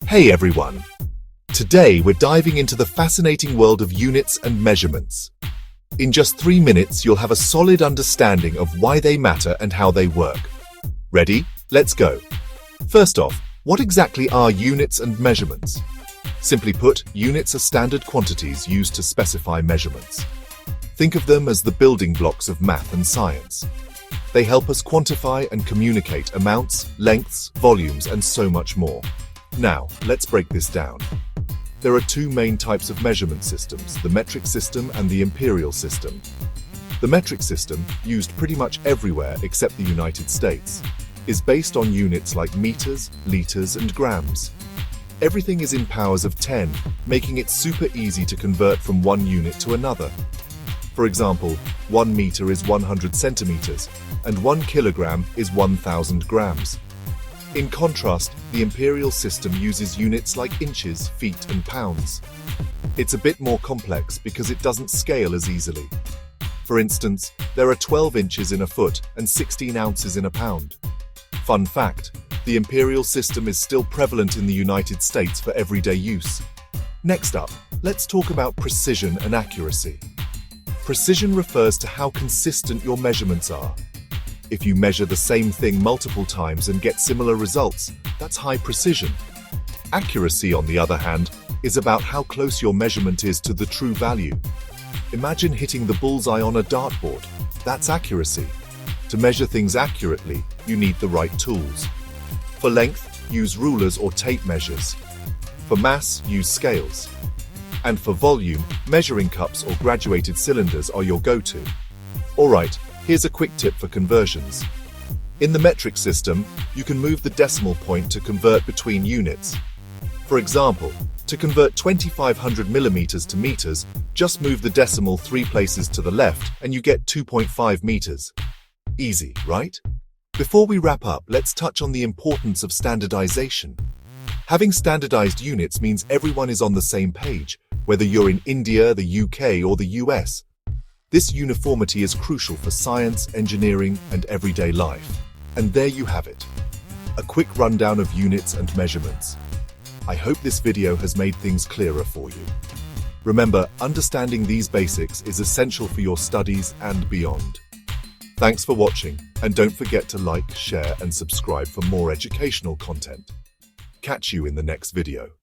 Hey everyone! Today we're diving into the fascinating world of units and measurements. In just 3 minutes, you'll have a solid understanding of why they matter and how they work. Ready? Let's go! First off, what exactly are units and measurements? Simply put, units are standard quantities used to specify measurements. Think of them as the building blocks of math and science. They help us quantify and communicate amounts, lengths, volumes, and so much more. Now, let's break this down. There are two main types of measurement systems, the metric system and the imperial system. The metric system, used pretty much everywhere except the United States, is based on units like meters, liters, and grams. Everything is in powers of 10, making it super easy to convert from one unit to another. For example, 1 meter is 100 centimeters, and 1 kilogram is 1,000 grams. In contrast, the imperial system uses units like inches, feet, and pounds. It's a bit more complex because it doesn't scale as easily. For instance, there are 12 inches in a foot and 16 ounces in a pound. Fun fact, the imperial system is still prevalent in the United States for everyday use. Next up, let's talk about precision and accuracy. Precision refers to how consistent your measurements are. If you measure the same thing multiple times and get similar results, that's high precision. Accuracy, on the other hand, is about how close your measurement is to the true value. Imagine hitting the bullseye on a dartboard. That's accuracy. To measure things accurately, you need the right tools. For length, use rulers or tape measures. For mass, use scales. And for volume, measuring cups or graduated cylinders are your go-to. Alright, here's a quick tip for conversions. In the metric system, you can move the decimal point to convert between units. For example, to convert 2500 millimeters to meters, just move the decimal 3 places to the left and you get 2.5 meters. Easy, right? Before we wrap up, let's touch on the importance of standardization. Having standardized units means everyone is on the same page, whether you're in India, the UK, or the US. This uniformity is crucial for science, engineering, and everyday life. And there you have it. A quick rundown of units and measurements. I hope this video has made things clearer for you. Remember, understanding these basics is essential for your studies and beyond. Thanks for watching, and don't forget to like, share, and subscribe for more educational content. Catch you in the next video.